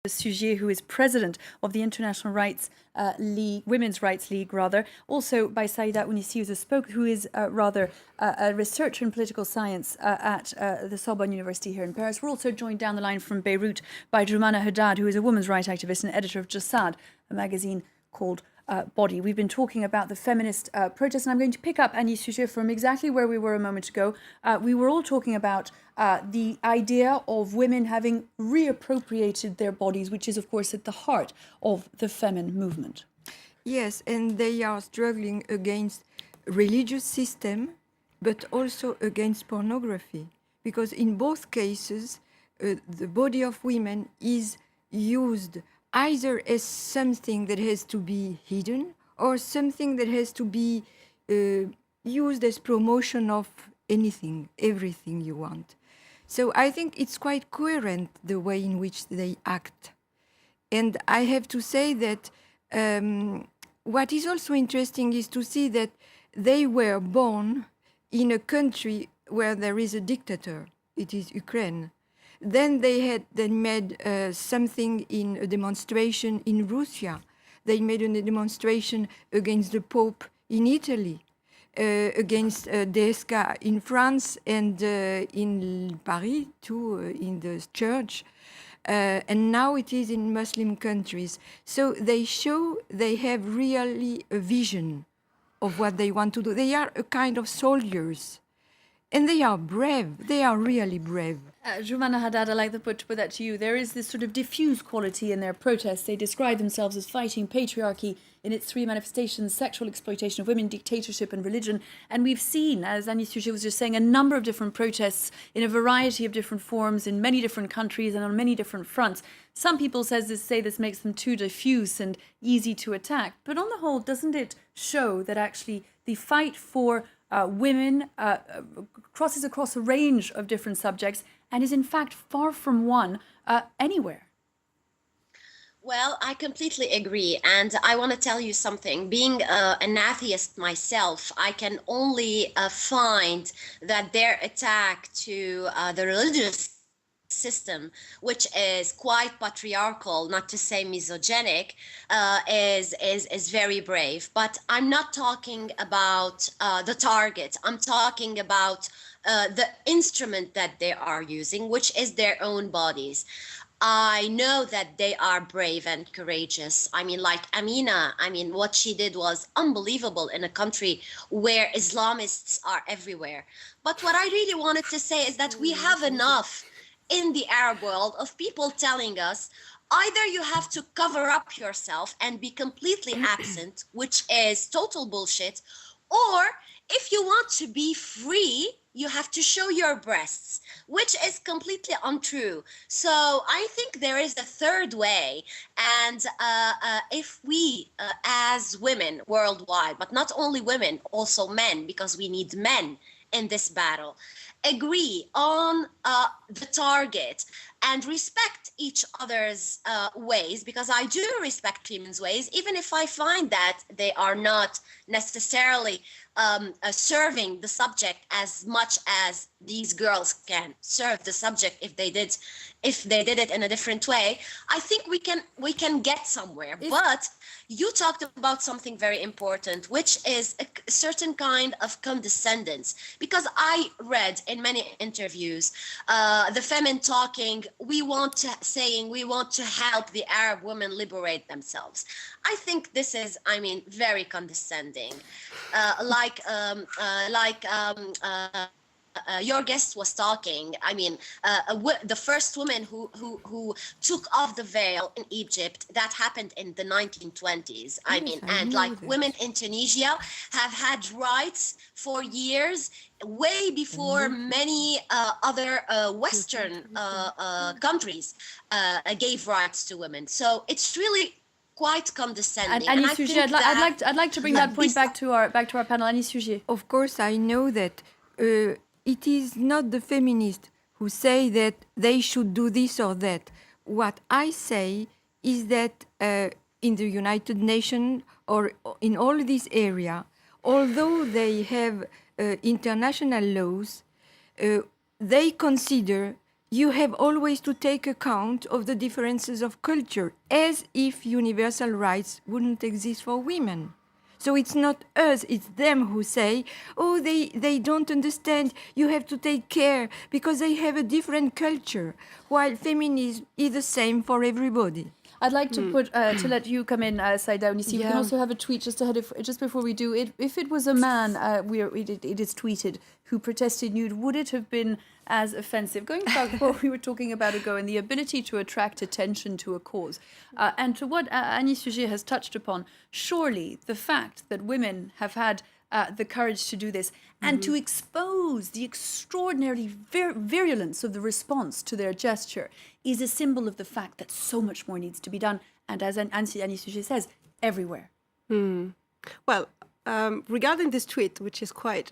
Sugier, who is president of the International Rights League, Women's Rights League, rather. Also by Saïda Ounissi, who is a researcher in political science at the Sorbonne University here in Paris. We're also joined down the line from Beirut by Joumana Haddad, who is a women's rights activist and editor of Jasad, a magazine called Body. We've been talking about the feminist protest, and I'm going to pick up, Agnès Sugier, from exactly where we were a moment ago. We were all talking about the idea of women having reappropriated their bodies, which is, of course, at the heart of the feminine movement. Yes, and they are struggling against religious system, but also against pornography, because in both cases, the body of women is used either as something that has to be hidden or something that has to be used as promotion of anything, everything you want. So I think it's quite coherent, the way in which they act. And I have to say that what is also interesting is to see that they were born in a country where there is a dictator. It is Ukraine. Then they made something in a demonstration in Russia. They made a demonstration against the Pope in Italy, against DSK in France, and in Paris too, in the church. And now it is in Muslim countries. So they show they have really a vision of what they want to do. They are a kind of soldiers. And they are brave. They are really brave. Joumana Haddad, I'd like to put that to you. There is this sort of diffuse quality in their protests. They describe themselves as fighting patriarchy in its three manifestations: sexual exploitation of women, dictatorship and religion. And we've seen, as Agnès Sugier was just saying, a number of different protests in a variety of different forms in many different countries and on many different fronts. Some people say this makes them too diffuse and easy to attack. But on the whole, doesn't it show that actually the fight for women crosses across a range of different subjects and is in fact far from one anywhere? Well, I completely agree. And I want to tell you something. Being an atheist myself, I can only find that their attack to the religious system, which is quite patriarchal, not to say misogynic, is very brave. But I'm not talking about the target. I'm talking about the instrument that they are using, which is their own bodies. I know that they are brave and courageous. I mean, like Amina, what she did was unbelievable in a country where Islamists are everywhere. But what I really wanted to say is that we have enough in the Arab world of people telling us either you have to cover up yourself and be completely absent, which is total bullshit, or if you want to be free, you have to show your breasts, which is completely untrue. So I think there is a third way. And if we, as women worldwide, but not only women, also men, because we need men in this battle, agree on the target and respect each other's ways, because I do respect women's ways, even if I find that they are not necessarily serving the subject as much as these girls can serve the subject if they did it in a different way. I think we can get somewhere. But you talked about something very important, which is a certain kind of condescendence, because I read in many interviews the feminine talking, we want to help the Arab women liberate themselves. I think this is, very condescending. Your guest was talking. The first woman who took off the veil in Egypt, that happened in the 1920s. Women in Tunisia have had rights for years, way before many other Western countries gave rights to women. So it's really quite condescending. And Agnès Sugier, I'd like to bring that point back to our panel. Agnès Sugier. Of course, I know that it is not the feminists who say that they should do this or that. What I say is that in the United Nations or in all this area, although they have international laws, they consider you have always to take account of the differences of culture, as if universal rights wouldn't exist for women. So it's not us, it's them who say, oh, they don't understand, you have to take care, because they have a different culture, while feminism is the same for everybody. I'd like to put to let you come in, Saida Onissi. We can Yeah. also have a tweet just before we do it. If it was a man, it is tweeted, who protested nude, would it have been as offensive? Going back to what we were talking about ago, and the ability to attract attention to a cause, and to what Annie Sujet has touched upon, surely the fact that women have had the courage to do this and to expose the extraordinary virulence of the response to their gesture is a symbol of the fact that so much more needs to be done. And as Annie Sujet says, everywhere. Well, regarding this tweet, which is quite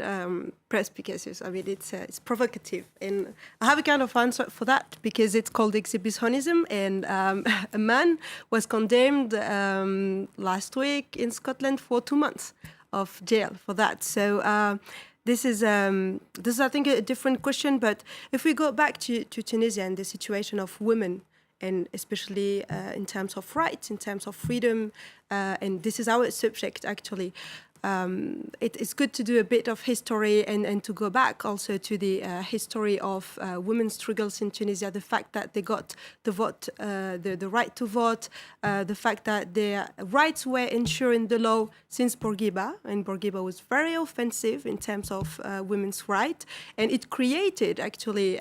perspicacious, I mean, it's provocative. And I have a kind of answer for that, because it's called exhibitionism. And a man was condemned last week in Scotland for 2 months of jail for that. So this is, I think, a different question. But if we go back to Tunisia and the situation of women, and especially in terms of rights, in terms of freedom, and this is our subject actually. It's good to do a bit of history and to go back also to the history of women's struggles in Tunisia, the fact that they got the vote, the right to vote, the fact that their rights were ensured in the law since Bourguiba, and Bourguiba was very offensive in terms of women's rights, and it created actually,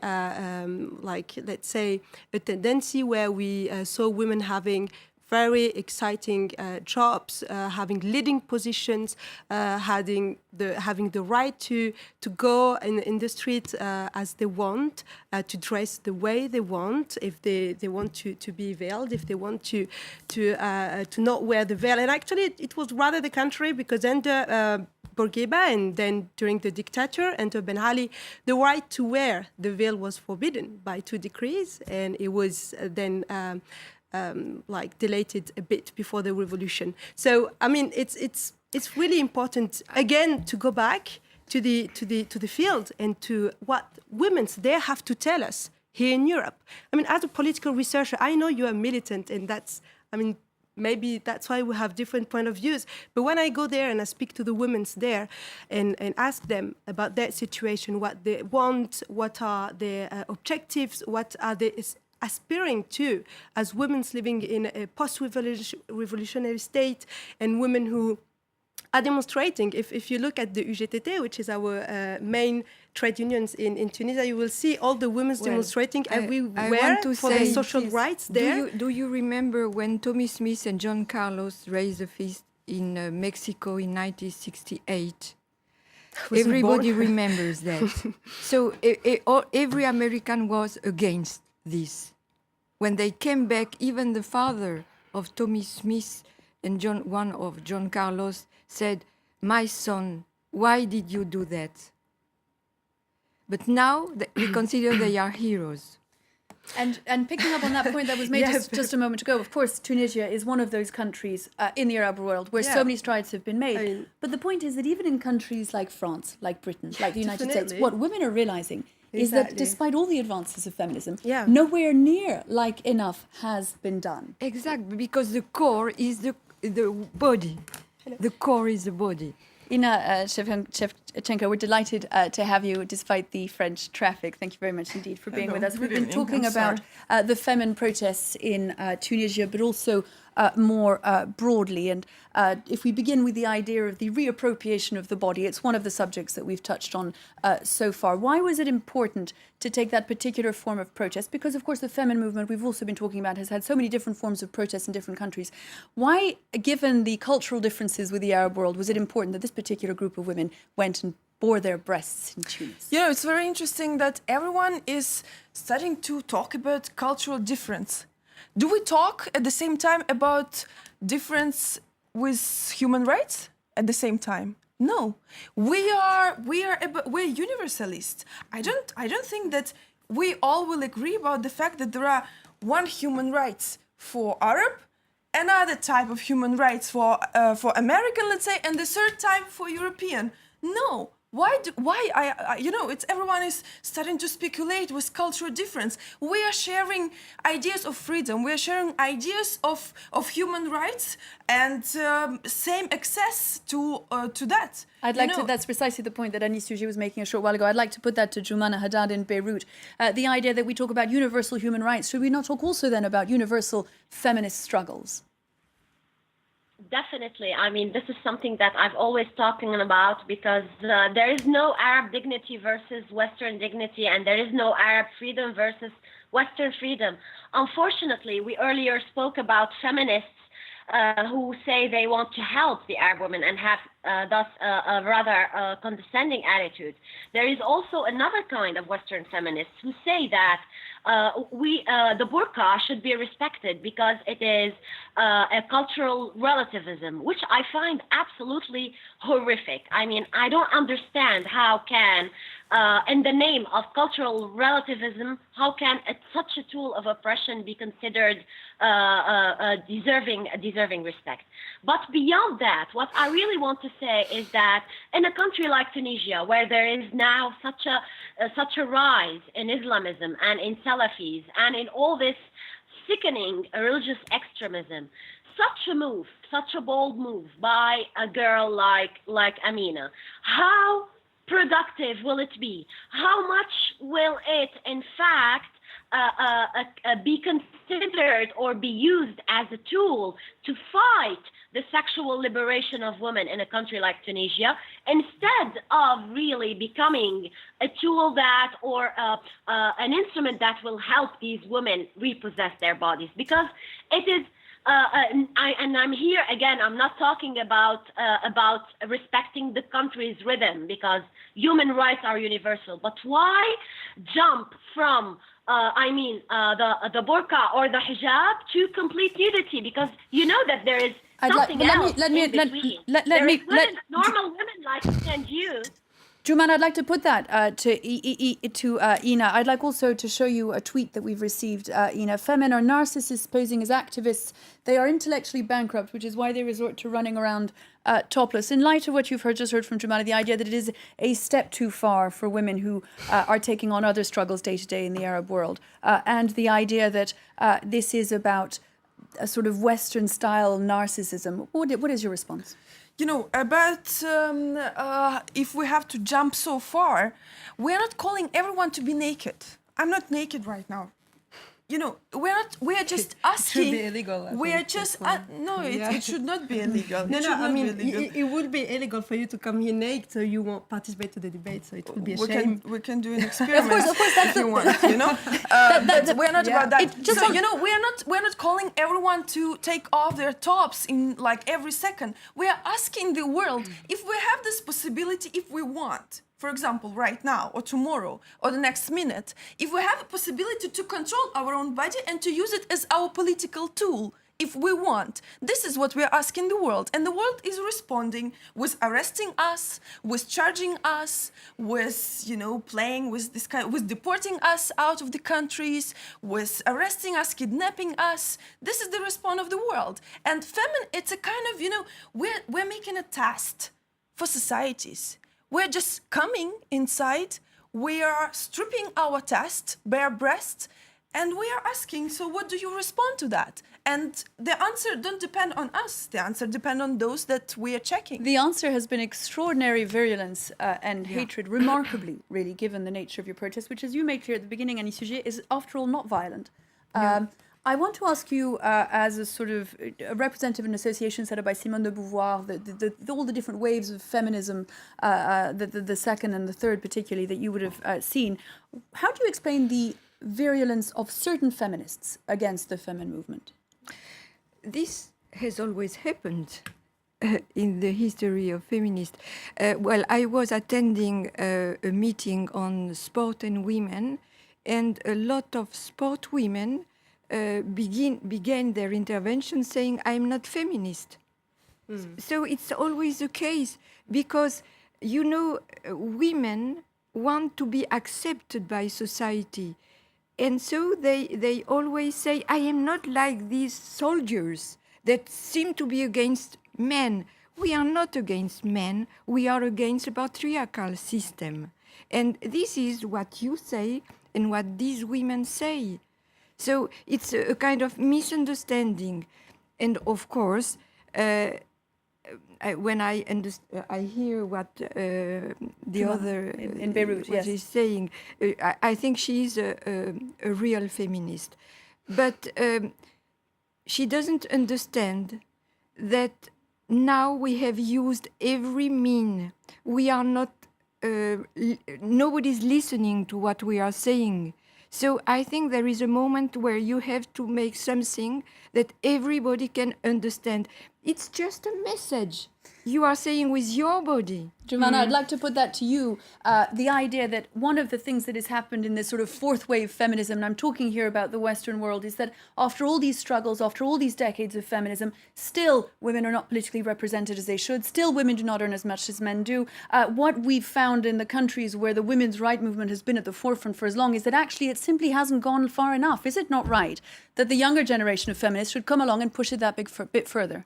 like, let's say, a tendency where we saw women having very exciting jobs, having leading positions, having the right to go in the street as they want, to dress the way they want, if they want to be veiled, if they want to not wear the veil. And actually, it was rather the contrary, because under Bourguiba and then during the dictator under Ben Ali, the right to wear the veil was forbidden by 2 decrees, and it was then like deleted a bit before the revolution. So I mean, it's really important again to go back to the field and to what women there have to tell us here in Europe. I mean, as a political researcher, I know you are militant, and that's, I mean, maybe that's why we have different point of views. But when I go there and I speak to the women there and ask them about their situation, what they want, what are their objectives, what are they aspiring to as women living in a post-revolutionary state, and women who are demonstrating. If you look at the UGTT, which is our main trade unions in Tunisia, you will see all the women demonstrating everywhere for their social rights there. Do you remember when Tommy Smith and John Carlos raised a fist in Mexico in 1968? Everybody remembers that. So every American was against this. When they came back, even the father of Tommy Smith and one of John Carlos said, "My son, why did you do that?" But now we consider they are heroes. And picking up on that point that was made just a moment ago, of course, Tunisia is one of those countries in the Arab world where so many strides have been made. But the point is that even in countries like France, like Britain, like the United States, what women are realizing is that despite all the advances of feminism, nowhere near like enough has been done. Exactly, because the core is the body. The core is the body. Ina Shevchenko, we're delighted to have you despite the French traffic. Thank you very much indeed for being with us. We've been talking about the feminine protests in Tunisia, but also more broadly. And if we begin with the idea of the reappropriation of the body, it's one of the subjects that we've touched on so far. Why was it important to take that particular form of protest? Because, of course, the feminine movement we've also been talking about has had so many different forms of protest in different countries. Why, given the cultural differences with the Arab world, was it important that this particular group of women went and bore their breasts in Tunis? You know, it's very interesting that everyone is starting to talk about cultural difference. Do we talk at the same time about difference with human rights at the same time? No, we're universalists. I don't think that we all will agree about the fact that there are one human rights for Arab, another type of human rights for American, let's say, and the third type for European. No, It's everyone is starting to speculate with cultural difference. We are sharing ideas of freedom. We are sharing ideas of human rights and same access to that. That's precisely the point that Anis Suji was making a short while ago. I'd like to put that to Jumana Haddad in Beirut. The idea that we talk about universal human rights, should we not talk also then about universal feminist struggles? Definitely. I mean, this is something that I've always talking about, because there is no Arab dignity versus Western dignity, and there is no Arab freedom versus Western freedom. Unfortunately, we earlier spoke about feminists who say they want to help the Arab women and have thus a rather condescending attitude. There is also another kind of Western feminists who say that the burqa should be respected because it is a cultural relativism, which I find absolutely horrific. I mean, I don't understand how can, in the name of cultural relativism, how can such a tool of oppression be considered deserving respect? But beyond that, what I really want to say is that in a country like Tunisia, where there is now such a rise in Islamism and in Salafis and in all this sickening religious extremism, such a bold move by a girl like Amina, how productive will it be? How much will it, in fact, be considered or be used as a tool to fight the sexual liberation of women in a country like Tunisia, instead of really becoming a tool that or an instrument that will help these women repossess their bodies? Because it is and I'm here again, I'm not talking about respecting the country's rhythm, because human rights are universal. But why jump from the burqa or the hijab to complete nudity? Because you know that there is something else in between. Normal women like me and you. Juman, I'd like to put that to Ina. I'd like also to show you a tweet that we've received, Ina. Femen are narcissists posing as activists. They are intellectually bankrupt, which is why they resort to running around topless. In light of what you've just heard from Jumana, the idea that it is a step too far for women who are taking on other struggles day to day in the Arab world, and the idea that this is about a sort of Western-style narcissism. What is your response? About if we have to jump so far, we're not calling everyone to be naked. I'm not naked right now. We are just asking. It should be illegal. We are just it should not be illegal. It would be illegal for you to come here naked, so you won't participate to the debate. So it would be a shame. We can do an experiment. Of course, that's if you want. But we're not about that. We're not calling everyone to take off their tops in like every second. We are asking the world if we have this possibility, if we want. For example, right now or tomorrow or the next minute, if we have a possibility to control our own body and to use it as our political tool, if we want, this is what we are asking the world. And the world is responding with arresting us, with charging us, with, playing with this kind, with deporting us out of the countries, with arresting us, kidnapping us. This is the response of the world. And it's a kind of, we're making a test for societies. We're just coming inside, we are stripping our test, bare breast, and we are asking, so what do you respond to that? And the answer don't depend on us. The answer depend on those that we are checking. The answer has been extraordinary virulence and hatred, remarkably, really, given the nature of your protest, which, as you made clear at the beginning, Anis Suji, is, after all, not violent. I want to ask you, as a sort of a representative of an association set up by Simone de Beauvoir, all the different waves of feminism, the second and the third particularly, that you would have seen. How do you explain the virulence of certain feminists against the feminine movement? This has always happened in the history of feminists. I was attending a meeting on sport and women, and a lot of sport women began their intervention saying, I'm not feminist. So it's always the case because, women want to be accepted by society. And so they always say, I am not like these soldiers that seem to be against men. we are not against men, we are against a patriarchal system. And this is what you say and what these women say. So it's a kind of misunderstanding. And of course, when I hear what the other in Beirut, what yes, is saying, I think she's a real feminist. But she doesn't understand that now we have used every mean. We are not, nobody's listening to what we are saying. So I think there is a moment where you have to make something that everybody can understand. It's just a message you are saying with your body. Giovanna, I'd like to put that to you. The idea that one of the things that has happened in this sort of fourth wave feminism, and I'm talking here about the Western world, is that after all these struggles, after all these decades of feminism, still women are not politically represented as they should. Still women do not earn as much as men do. What we've found in the countries where the women's right movement has been at the forefront for as long is that actually it simply hasn't gone far enough. Is it not right that the younger generation of feminists should come along and push it that bit further?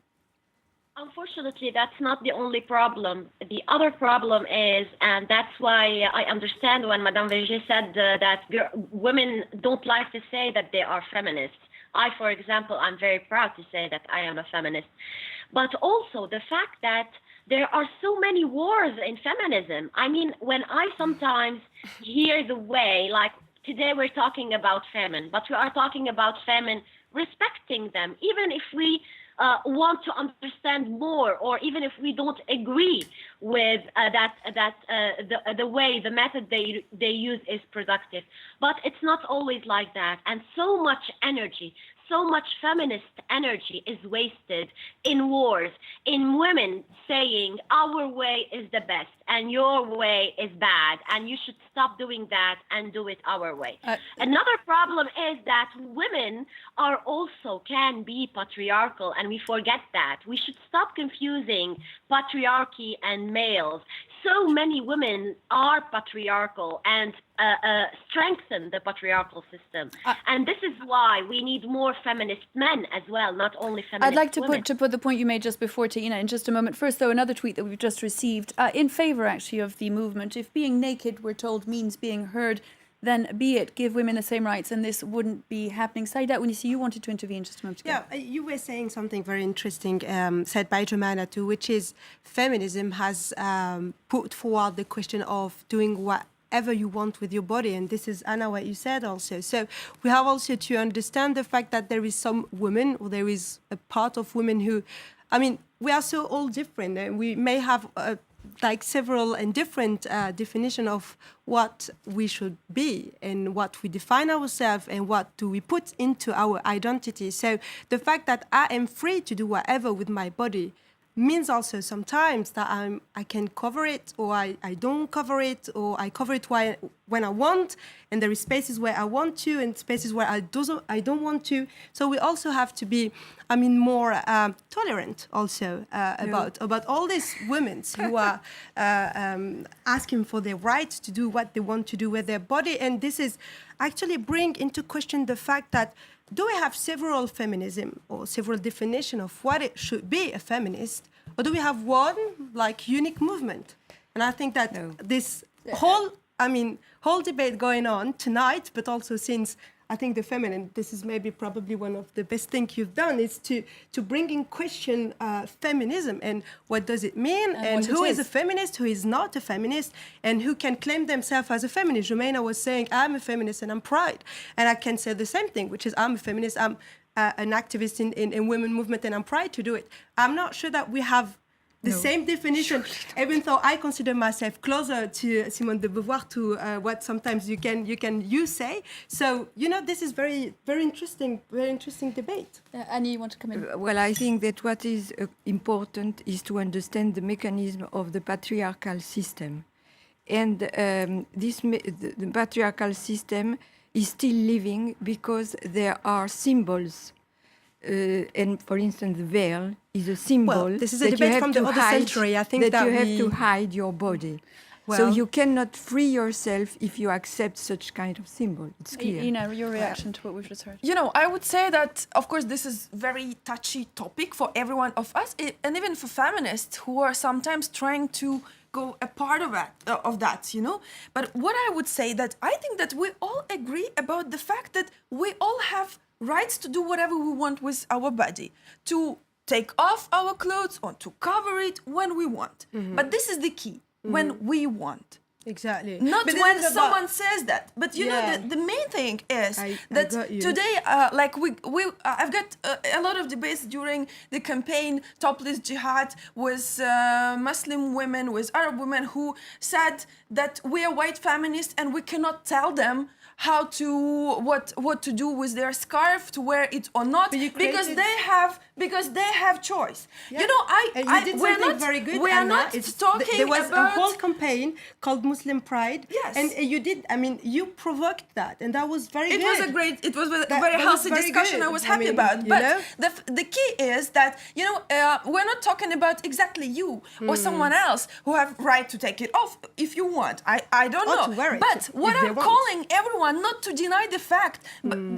Unfortunately, that's not the only problem. The other problem is, and that's why I understand when Madame Verger said that women don't like to say that they are feminists. I, for example, I'm very proud to say that I am a feminist. But also the fact that there are so many wars in feminism. I mean, when I sometimes hear the way, like today we're talking about famine, but we are talking about famine respecting them, even if we want to understand more, or even if we don't agree with the way, the method they use is productive. But it's not always like that. And so much energy, so much feminist energy is wasted in wars, in women saying our way is the best and your way is bad and you should stop doing that and do it our way. Another problem is that women are also can be patriarchal, and we forget that. We should stop confusing patriarchy and males. So many women are patriarchal and strengthen the patriarchal system. And this is why we need more feminist men as well, not only feminist I'd like to women. put the point you made just before to Ina in just a moment. First, though, another tweet that we've just received in favour, actually, of the movement. If being naked, we're told, means being heard, then be it. Give women the same rights, and this wouldn't be happening. Saida Ounisi, you wanted to intervene just a moment ago. Yeah, you were saying something very interesting said by Jomana too, which is feminism has put forward the question of doing whatever you want with your body. And this is, Anna, what you said also. So we have also to understand the fact that there is some women, or there is a part of women who, I mean, we are so all different. And we may have like several and different definition of what we should be and what we define ourselves and what do we put into our identity. So the fact that I am free to do whatever with my body means also sometimes that I can cover it, or I don't cover it, or I cover it when I want, and there is spaces where I want to and spaces where I don't want to. So we also have to be, I mean, more tolerant also about all these women who are asking for their right to do what they want to do with their body. And this is actually bring into question the fact that do we have several feminism or several definition of what it should be a feminist, or do we have one like unique movement? And I think that this whole debate going on tonight, but also since I think the feminine, this is maybe probably one of the best things you've done, is to bring in question feminism and what does it mean, and who is a feminist, who is not a feminist, and who can claim themselves as a feminist. Jomana was saying, I'm a feminist and I'm proud. And I can say the same thing, which is I'm a feminist, I'm an activist in women movement and I'm proud to do it. I'm not sure that we have the same definition, even though I consider myself closer to Simone de Beauvoir, to what sometimes you say. So, you know, this is very interesting debate. Annie, you want to come in? Well, I think that what is important is to understand the mechanism of the patriarchal system. And the patriarchal system is still living because there are symbols. And for instance, the veil is a symbol. Well, this is a debate from the other century. I think that you have to hide your body. So Well- you cannot free yourself if you accept such kind of symbol. It's clear. Ina, your reaction to what we've just heard. You know, I would say that, of course, this is very touchy topic for every one of us, and even for feminists who are sometimes trying to go a part of that, you know. But what I would say that I think that we all agree about the fact that we all have rights to do whatever we want with our body, to take off our clothes or to cover it when we want. But this is the key, when we want. Exactly. Not But this when is about- someone says that. But you know, Yeah. the main thing is I that got you. today, like I've got a lot of debates during the campaign, topless jihad, with Muslim women, with Arab women who said that we are white feminists and we cannot tell them how to what to do with their scarf, to wear it or not, But you because created- they have choice. Yeah. You know, And you did we're something not very good, we are Anna. not talking there was about a whole campaign called Muslim Pride. Yes. And you did, I mean, you provoked that, and that was very It good. was a great, it was a That- very that was healthy very discussion. good. I was I happy mean, about. you But know? the key is that, you know, we're not talking about exactly you or someone else who have right to take it off if you want. I don't Or know. to wear it But what if they I'm want. calling everyone not to deny the fact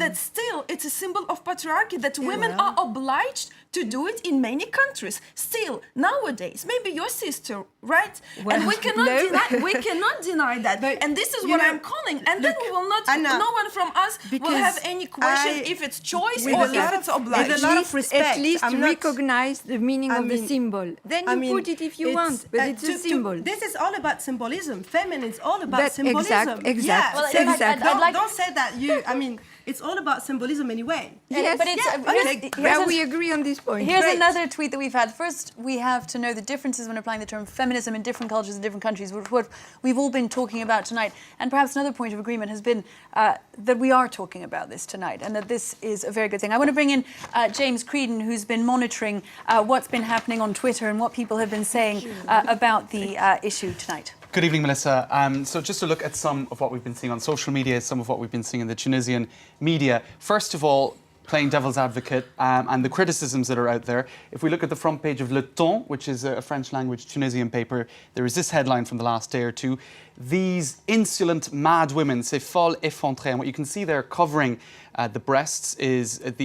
that still it's a symbol of patriarchy, that women well. are obliged to do it in many countries. Still, nowadays, maybe your sister, right? And we cannot deny that. But, And this is you what know, I'm calling. And then look, we will not, Anna, no one from us will because have any question I- if it's choice with or a if lot it's of- obliged. with a lot of respect, At least I'm not- recognize the meaning I of the mean- symbol. Then you I mean, put it if you it's- want, but it's a symbol. This is all about symbolism. Feminine is all about That- symbolism. exact. Yeah. Well, in fact, exactly. I'd like- Don't say that. I mean, it's all about symbolism anyway. Yes, but it's yeah, here's we agree on this point. Here's Great. another tweet that we've had. First, we have to know the differences when applying the term feminism in different cultures and different countries, which is what we've all been talking about tonight. And perhaps another point of agreement has been that we are talking about this tonight and that this is a very good thing. I want to bring in James Creedon, who's been monitoring what's been happening on Twitter and what people have been saying about the issue tonight. Good evening, Melissa. So just to look at some of what we've been seeing on social media, some of what we've been seeing in the Tunisian media. First of all, playing devil's advocate and the criticisms that are out there. If we look at the front page of Le Temps, which is a French language Tunisian paper, there is this headline from the last day or two. These insolent mad women, ces folles effrontrées. And what you can see there covering the breasts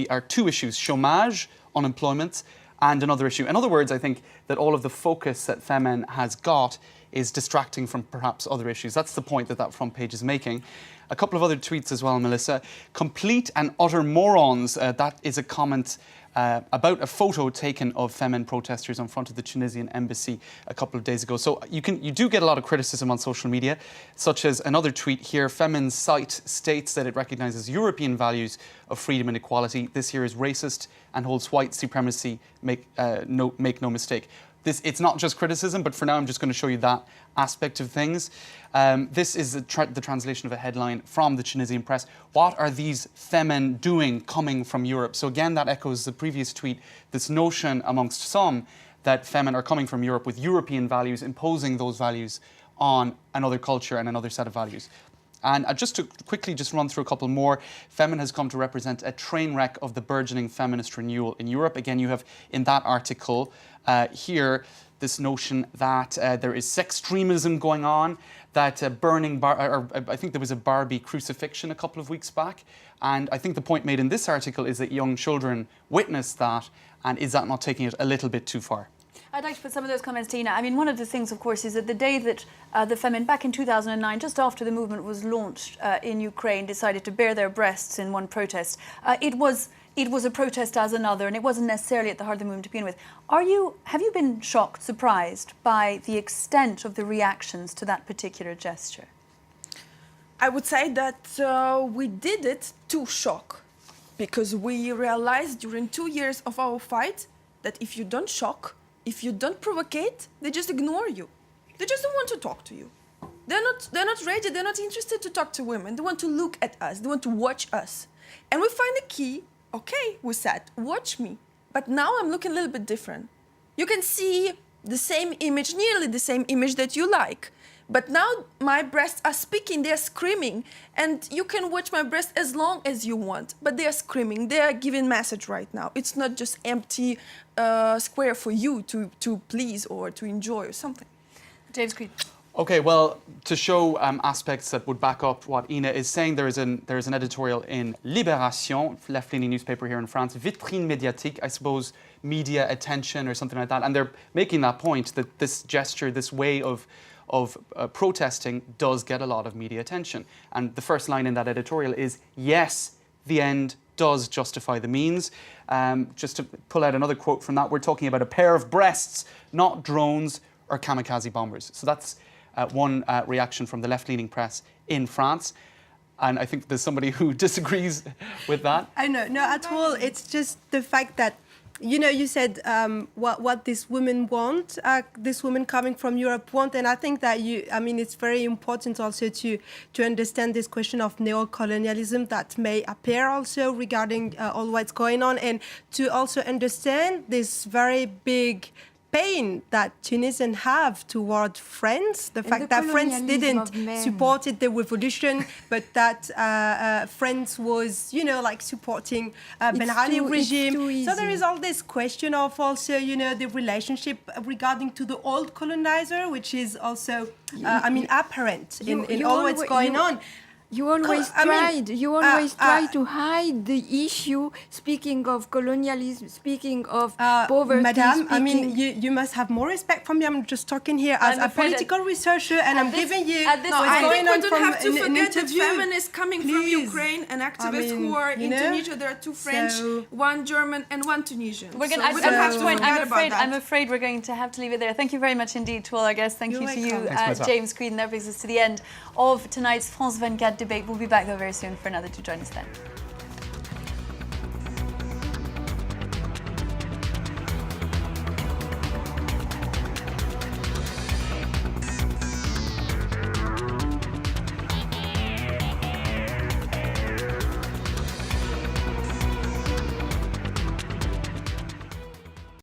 are two issues, chômage, unemployment, and another issue. In other words, I think that all of the focus that Femen has got is distracting from perhaps other issues. That's the point that front page is making. A couple of other tweets as well, Melissa. Complete and utter morons. That is a comment about a photo taken of Femen protesters in front of the Tunisian embassy a couple of days ago. So you do get a lot of criticism on social media, such as another tweet here. Femen's site states that it recognises European values of freedom and equality. This here is racist and holds white supremacy. Make no mistake. It's not just criticism, but for now I'm just going to show you that aspect of things. This is the translation of a headline from the Tunisian press. What are these Femen doing coming from Europe? So again, that echoes the previous tweet, this notion amongst some that Femen are coming from Europe with European values, imposing those values on another culture and another set of values. And just to quickly run through a couple more, Femen has come to represent a train wreck of the burgeoning feminist renewal in Europe. Again, you have in that article here this notion that there is sextremism going on, that I think there was a Barbie crucifixion a couple of weeks back. And I think the point made in this article is that young children witnessed that, and is that not taking it a little bit too far? I'd like to put some of those comments to Ina. I mean, one of the things, of course, is that the day that the Femen, back in 2009, just after the movement was launched in Ukraine, decided to bare their breasts in one protest, it was a protest as another, and it wasn't necessarily at the heart of the movement to begin with. Have you been shocked, surprised by the extent of the reactions to that particular gesture? I would say that we did it to shock, because we realized during 2 years of our fight that if you don't shock, if you don't provocate, they just ignore you. They just don't want to talk to you. They're not ready, they're not interested to talk to women. They want to look at us, they want to watch us. And we find a key. Okay, we said, watch me. But now I'm looking a little bit different. You can see the same image, nearly the same image that you like. But now my breasts are speaking, they're screaming. And you can watch my breasts as long as you want. But they are screaming, they are giving message right now. It's not just empty square for you to please or to enjoy or something. James Creed. Okay, well, to show aspects that would back up what Ina is saying, there is an editorial in Libération, left-leaning newspaper here in France, vitrine médiatique, I suppose media attention or something like that. And they're making that point that this gesture, this way of protesting does get a lot of media attention. And the first line in that editorial is, yes, the end does justify the means. Just to pull out another quote from that, we're talking about a pair of breasts, not drones or kamikaze bombers. So that's one reaction from the left-leaning press in France. And I think there's somebody who disagrees with that. I know, no, at all. It's just the fact that, you know, you said what these women want, this women coming from Europe want, and I think that it's very important also to understand this question of neo-colonialism that may appear also regarding all what's going on, and to also understand this very big pain that Tunisians have toward France, the fact that France didn't support the revolution, but that France was, supporting Ben Ali regime. So there is all this question of also, the relationship regarding to the old colonizer, which is also, apparent in all what's going on. You always try to hide the issue, speaking of colonialism, speaking of poverty. Madame, you must have more respect for me. I'm just talking here as a political researcher, and I'm giving you what's going on from have to an forget that interview. feminists coming from Ukraine and activists who are in Tunisia. There are two French, one German, and one Tunisian. I'm afraid we're going to have to leave it there. Thank you very much indeed to all our guests. Thank you to you, James Creedon. That brings us to the end of tonight's France 24 debate. We'll be back though very soon for another to join us then.